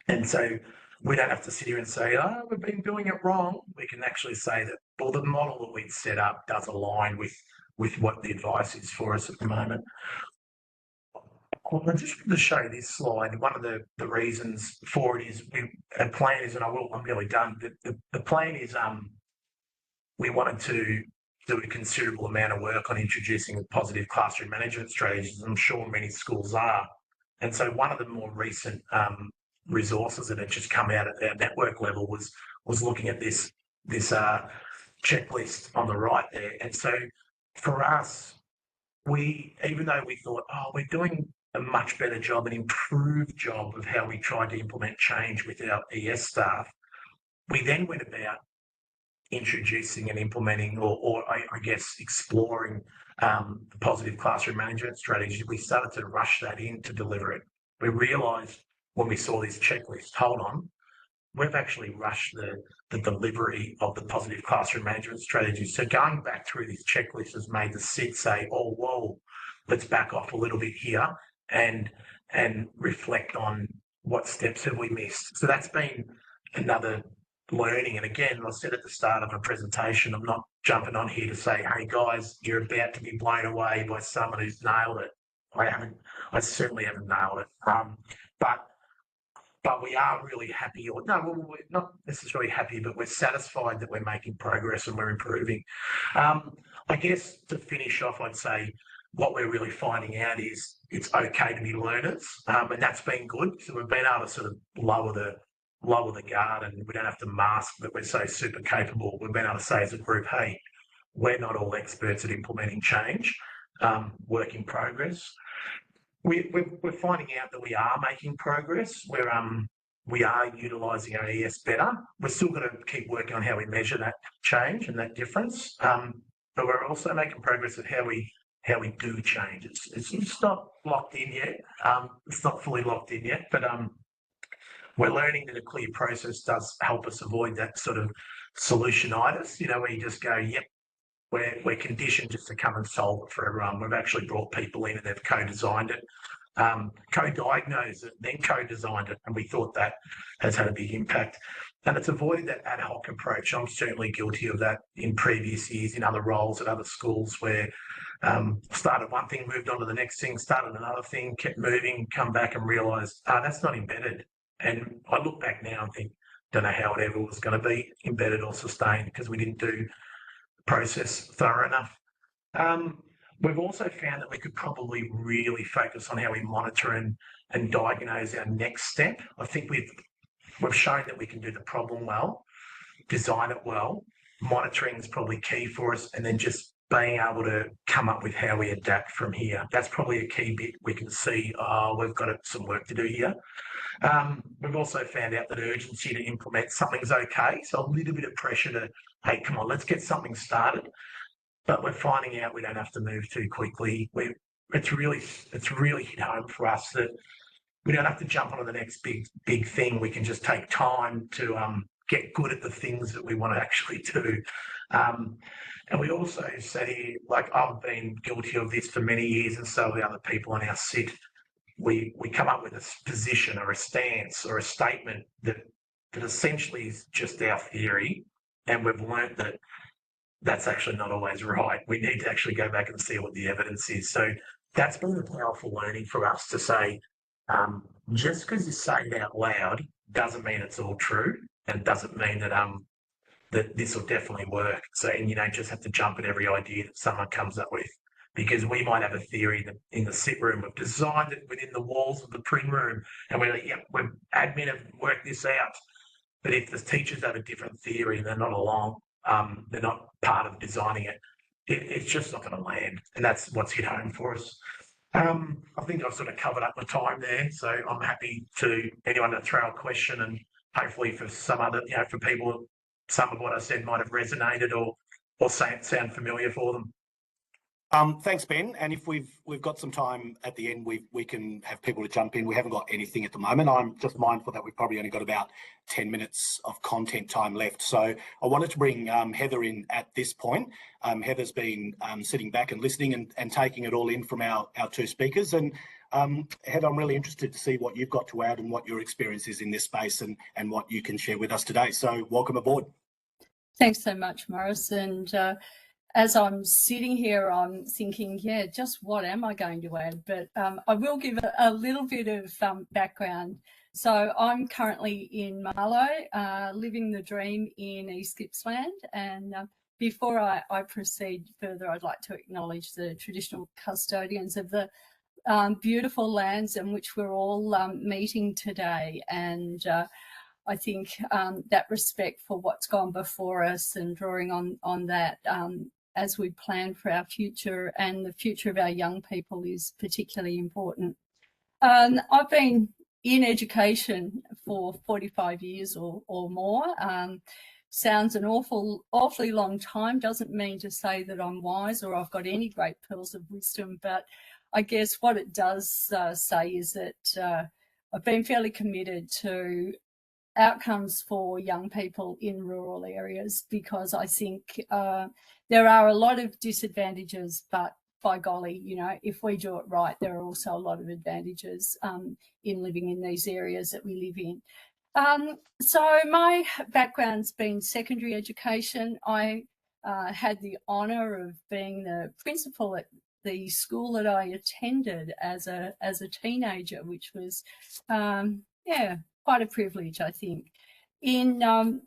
And so we don't have to sit here and say, oh, we've been doing it wrong. We can actually say that, well, the model that we'd set up does align with what the advice is for us at the moment. I just want to show you this slide. One of the reasons for it is our plan is, and I'm nearly done, the plan is we wanted to do a considerable amount of work on introducing positive classroom management strategies. I'm sure many schools are. And so one of the more recent resources that had just come out at our network level was looking at this checklist on the right there. And so for us, even though we thought, oh, we're doing a much better job, an improved job of how we tried to implement change with our ES staff, we then went about introducing and implementing, or I guess exploring the positive classroom management strategy. We started to rush that in to deliver it. We realised when we saw this checklist, hold on, we've actually rushed the delivery of the positive classroom management strategy. So going back through this checklist has made the SID say, oh, whoa, let's back off a little bit here and reflect on what steps have we missed. So that's been another learning. And again, I said at the start of a presentation, I'm not jumping on here to say, hey guys, you're about to be blown away by someone who's nailed it. I certainly haven't nailed it. But we are really happy, or no, we're not necessarily happy, but we're satisfied that we're making progress and we're improving. I guess to finish off, I'd say what we're really finding out is it's okay to be learners, and that's been good. So we've been able to sort of lower the guard, and we don't have to mask that we're so super capable. We've been able to say as a group, hey, we're not all experts at implementing change, work in progress. We're finding out that we are making progress. We are utilising our ES better. We're still going to keep working on how we measure that change and that difference. But we're also making progress at how we do change. It's not locked in yet. It's not fully locked in yet, but we're learning that a clear process does help us avoid that sort of solutionitis, where you just go, yep, we're conditioned just to come and solve it for everyone. We've actually brought people in and they've co-designed it, co-diagnosed it, then co-designed it, and we thought that has had a big impact. And it's avoided that ad hoc approach. I'm certainly guilty of that in previous years in other roles at other schools where started one thing, moved on to the next thing, started another thing, kept moving, come back and realised, that's not embedded. And I look back now and think, don't know how it ever was going to be embedded or sustained because we didn't do process thorough enough. We've also found that we could probably really focus on how we monitor and diagnose our next step. I think we've shown that we can do the problem well, design it well. Monitoring is probably key for us, and then just being able to come up with how we adapt from here. That's probably a key bit. We can see, we've got some work to do here. We've also found out that urgency to implement something's okay. So a little bit of pressure to, hey, come on, let's get something started. But we're finding out we don't have to move too quickly. It's really hit home for us that we don't have to jump onto the next big thing. We can just take time to get good at the things that we want to actually do. And we also say, like, I've been guilty of this for many years, and so have the other people on our CIT. We come up with a position or a stance or a statement that essentially is just our theory, and we've learnt that that's actually not always right. We need to actually go back and see what the evidence is. So that's been a powerful learning for us to say, just because you say it out loud doesn't mean it's all true, and doesn't mean that that this will definitely work. So, and you don't just have to jump at every idea that someone comes up with, because we might have a theory that in the sit room, we've designed it within the walls of the pring room, and we're like, yeah, we're admin have worked this out. But if the teachers have a different theory and they're not along, they're not part of designing it, it's just not going to land. And that's what's hit home for us. I think I've sort of covered up my time there. So I'm happy to anyone to throw a question, and hopefully for some other, for people, some of what I said might have resonated or sound familiar for them. Thanks, Ben. And if we've got some time at the end, we can have people to jump in. We haven't got anything at the moment. I'm just mindful that we've probably only got about 10 minutes of content time left. So I wanted to bring Heather in at this point. Heather's been sitting back and listening and taking it all in from our two speakers. And Heather, I'm really interested to see what you've got to add and what your experience is in this space and what you can share with us today. So welcome aboard. Thanks so much, Morris. And as I'm sitting here, I'm thinking, yeah, just what am I going to add? But I will give a little bit of background. So I'm currently in Marlow, living the dream in East Gippsland. And before I proceed further, I'd like to acknowledge the traditional custodians of the beautiful lands in which we're all meeting today. And I think that respect for what's gone before us and drawing on that as we plan for our future and the future of our young people is particularly important. I've been in education for 45 years or more. Sounds an awfully long time. Doesn't mean to say that I'm wise or I've got any great pearls of wisdom, but I guess what it does say is that I've been fairly committed to outcomes for young people in rural areas, because I think there are a lot of disadvantages, but by golly, if we do it right, there are also a lot of advantages in living in these areas that we live in. So my background's been secondary education. I had the honour of being the principal at the school that I attended as a teenager, which was, quite a privilege, I think. In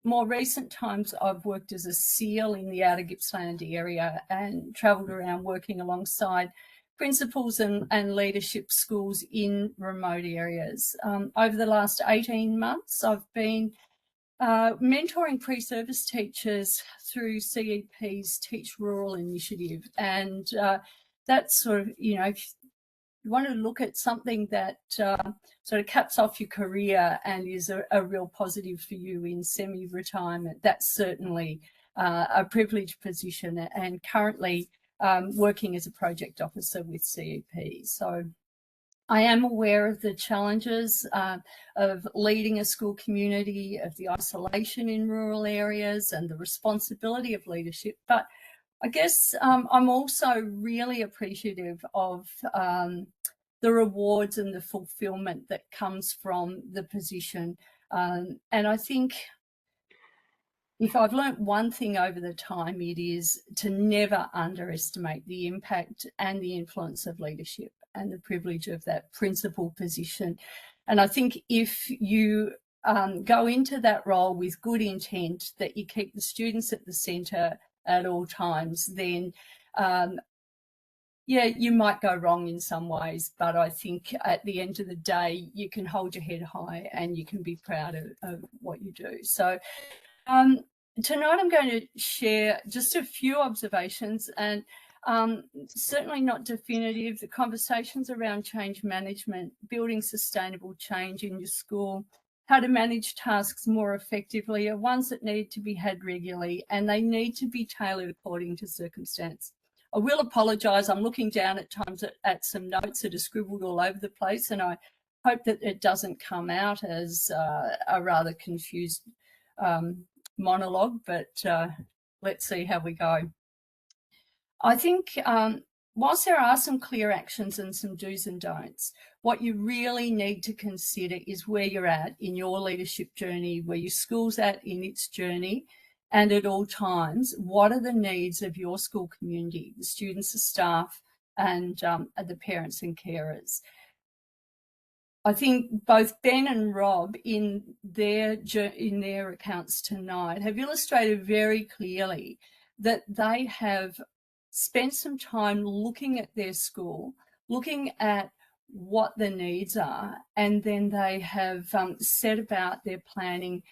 more recent times, I've worked as a SEAL in the outer Gippsland area and travelled around working alongside principals and leadership schools in remote areas. Over the last 18 months, I've been mentoring pre-service teachers through CEP's Teach Rural initiative. And that's sort of, if you want to look at something that sort of caps off your career and is a real positive for you in semi-retirement, that's certainly a privileged position, and currently working as a project officer with CEP. So I am aware of the challenges of leading a school community, of the isolation in rural areas and the responsibility of leadership. But I guess I'm also really appreciative of the rewards and the fulfillment that comes from the position. And I think if I've learnt one thing over the time, it is to never underestimate the impact and the influence of leadership and the privilege of that principal position. And I think if you go into that role with good intent, that you keep the students at the centre at all times, then you might go wrong in some ways, but I think at the end of the day, you can hold your head high and you can be proud of what you do. So tonight I'm going to share just a few observations, and certainly not definitive. The conversations around change management, building sustainable change in your school, how to manage tasks more effectively are ones that need to be had regularly, and they need to be tailored according to circumstance. I will apologise. I'm looking down at times at some notes that are scribbled all over the place, and I hope that it doesn't come out as a rather confused monologue, but let's see how we go. I think whilst there are some clear actions and some do's and don'ts, what you really need to consider is where you're at in your leadership journey, where your school's at in its journey, and at all times, what are the needs of your school community, the students, the staff, and the parents and carers. I think both Ben and Rob in their accounts tonight have illustrated very clearly that they have spent some time looking at their school, looking at what the needs are, and then they have set about their planning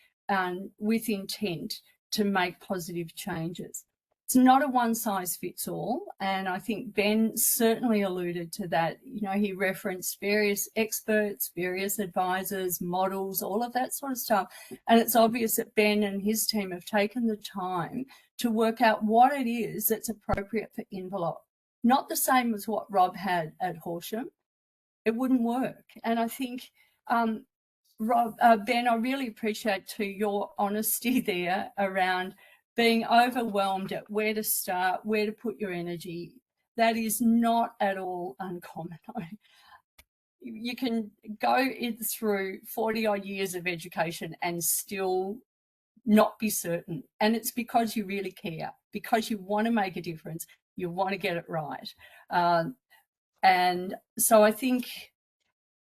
with intent to make positive changes. It's not a one size fits all, and I think Ben certainly alluded to that. You know, he referenced various experts, various advisors, models, all of that sort of stuff. And it's obvious that Ben and his team have taken the time to work out what it is that's appropriate for Inverloch. Not the same as what Rob had at Horsham. It wouldn't work. And I think, Rob, Ben, I really appreciate too your honesty there around being overwhelmed at where to start, where to put your energy. That is not at all uncommon. You can go through 40 odd years of education and still not be certain. And it's because you really care, because you want to make a difference, you want to get it right. And so I think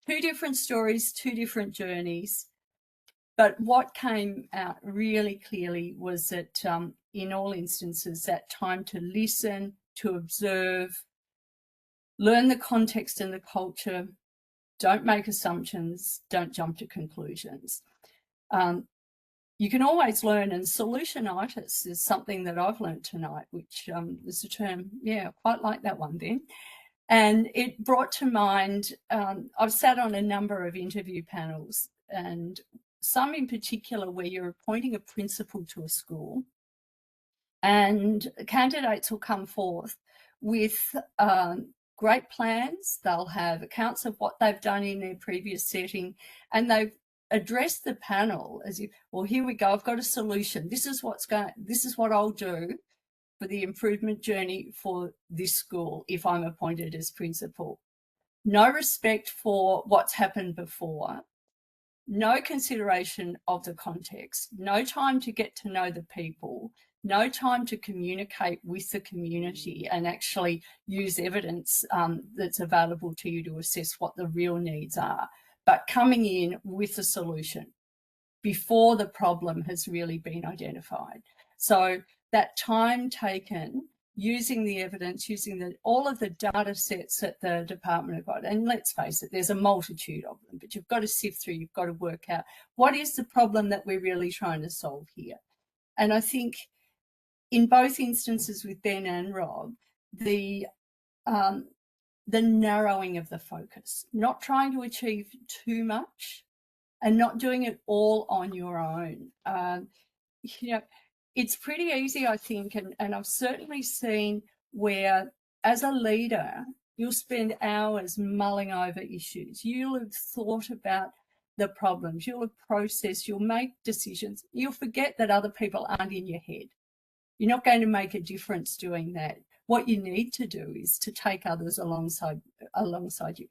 two different stories, two different journeys. But what came out really clearly was that in all instances, that time to listen, to observe, learn the context and the culture, don't make assumptions, don't jump to conclusions. You can always learn, and solutionitis is something that I've learned tonight, which is a term, yeah, I quite like that one then. And it brought to mind, I've sat on a number of interview panels, and some in particular where you're appointing a principal to a school, and candidates will come forth with great plans. They'll have accounts of what they've done in their previous setting, and they've addressed the panel as if, well, here we go, I've got a solution. This is what I'll do for the improvement journey for this school if I'm appointed as principal. No respect for what's happened before. No consideration of the context, no time to get to know the people, no time to communicate with the community and actually use evidence that's available to you to assess what the real needs are, but coming in with a solution before the problem has really been identified. So that time taken, using the evidence, using all of the data sets that the department have got, and let's face it, there's a multitude of them, but you've got to sift through, you've got to work out what is the problem that we're really trying to solve here. And I think in both instances with Ben and Rob, the narrowing of the focus, not trying to achieve too much and not doing it all on your own. You know, it's pretty easy, I think, and I've certainly seen where, as a leader, you'll spend hours mulling over issues. You'll have thought about the problems, you'll have processed, you'll make decisions. You'll forget that other people aren't in your head. You're not going to make a difference doing that. What you need to do is to take others alongside you.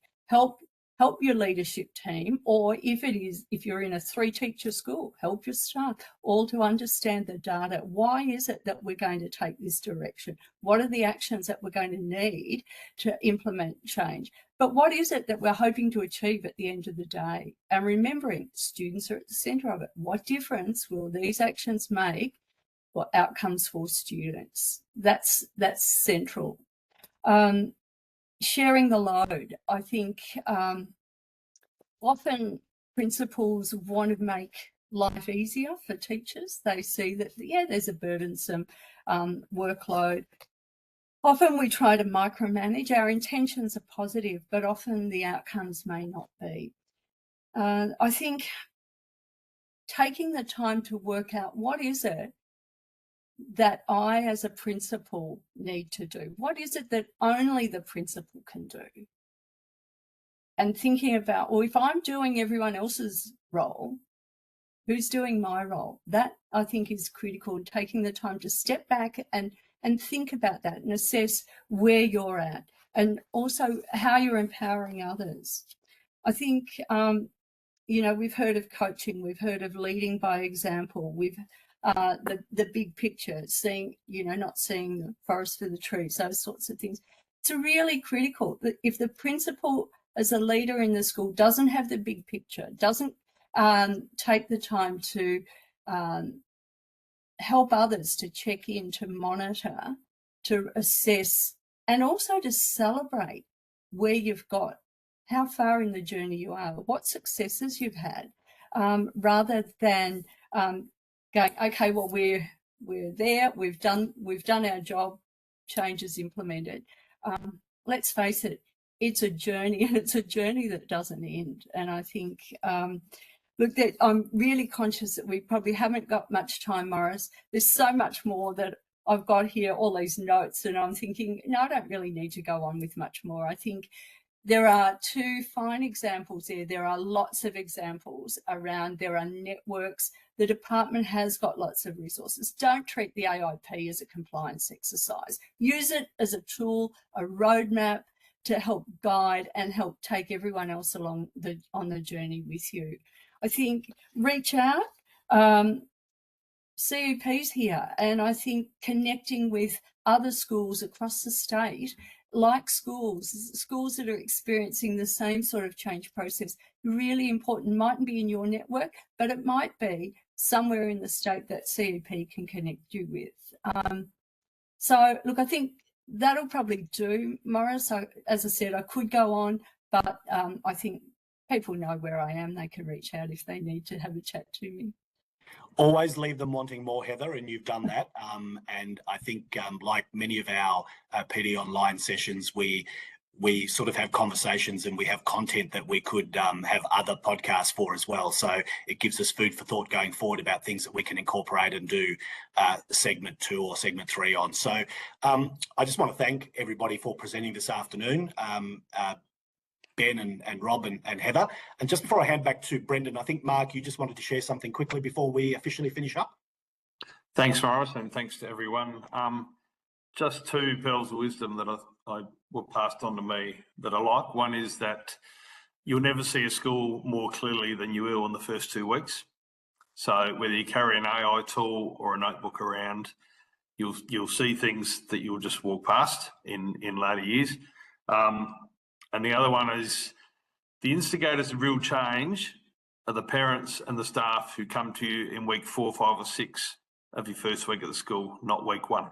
Help your leadership team, or if you're in a 3-teacher school, help your staff all to understand the data. Why is it that we're going to take this direction? What are the actions that we're going to need to implement change? But what is it that we're hoping to achieve at the end of the day? And remembering students are at the centre of it. What difference will these actions make for outcomes for students? That's central. Sharing the load. I think often principals want to make life easier for teachers. They see that, yeah, there's a burdensome workload. Often we try to micromanage. Our intentions are positive, but often the outcomes may not be. I think taking the time to work out what is it that I as a principal need to do? What is it that only the principal can do? And thinking about, well, if I'm doing everyone else's role, Who's doing my role? That I think is critical, taking the time to step back and think about that and assess where you're at and also how you're empowering others. I think, you know, we've heard of coaching, we've heard of leading by example, we've the big picture, seeing, you know, not seeing the forest for the trees, those sorts of things. It's really critical that if the principal as a leader in the school doesn't have the big picture, doesn't take the time to help others to check in, to monitor, to assess, and also to celebrate where you've got, how far in the journey you are, what successes you've had, rather than going, okay, well, we're there, we've done our job, change is implemented. Let's face it, it's a journey, and it's a journey that doesn't end. And I think, look, that I'm really conscious that we probably haven't got much time, Morris. There's so much more that I've got here, all these notes, and I'm thinking, no, I don't really need to go on with much more. I think there are two fine examples there. There are lots of examples around. There are networks. The department has got lots of resources. Don't treat the AIP as a compliance exercise. Use it as a tool, a roadmap to help guide and help take everyone else along on the journey with you. I think reach out. CEP's here, and I think connecting with other schools across the state, like schools that are experiencing the same sort of change process, really important. Mightn't be in your network, but it might be somewhere in the state that CEP can connect you with. So look, I think that'll probably do, Morris. So, as I said, I could go on, but I think people know where I am. They can reach out if they need to have a chat to me. Always leave them wanting more, Heather, and you've done that. And I think, like many of our PD online sessions, we sort of have conversations and we have content that we could have other podcasts for as well. So it gives us food for thought going forward about things that we can incorporate and do segment 2 or segment 3 on. So I just want to thank everybody for presenting this afternoon. Ben and Rob and Heather. And just before I hand back to Brendan, I think, Mark, you just wanted to share something quickly before we officially finish up. Thanks, Morris, and thanks to everyone. Just 2 pearls of wisdom that I were passed on to me that I like. One is that you'll never see a school more clearly than you will in the first 2 weeks. So whether you carry an AI tool or a notebook around, you'll see things that you'll just walk past in later years. And the other one is the instigators of real change are the parents and the staff who come to you in week 4, 5 or 6 of your first week at the school, not week 1.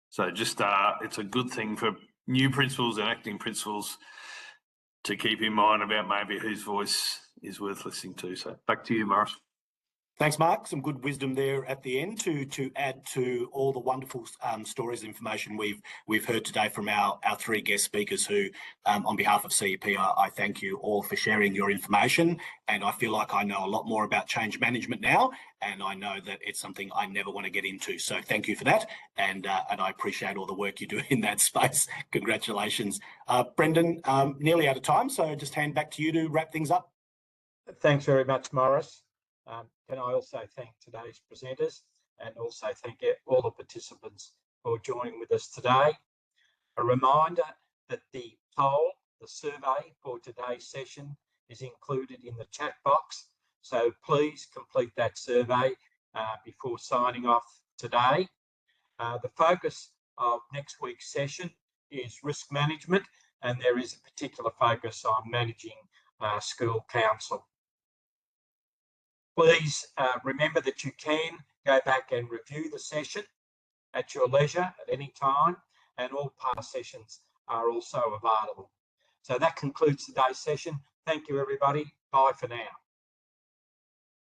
So just it's a good thing for new principals and acting principals to keep in mind about maybe whose voice is worth listening to. So back to you, Morris. Thanks, Mark. Some good wisdom there at the end to add to all the wonderful stories and information we've heard today from our 3 guest speakers who, on behalf of CEP, I thank you all for sharing your information. And I feel like I know a lot more about change management now, and I know that it's something I never want to get into. So thank you for that, and I appreciate all the work you do in that space. Congratulations. Brendan, nearly out of time, so just hand back to you to wrap things up. Thanks very much, Morris. Can I also thank today's presenters and also thank all the participants for joining with us today. A reminder that the poll, the survey for today's session is included in the chat box. So please complete that survey before signing off today. The focus of next week's session is risk management, and there is a particular focus on managing school council. Please remember that you can go back and review the session at your leisure at any time, and all past sessions are also available. So that concludes today's session. Thank you, everybody. Bye for now.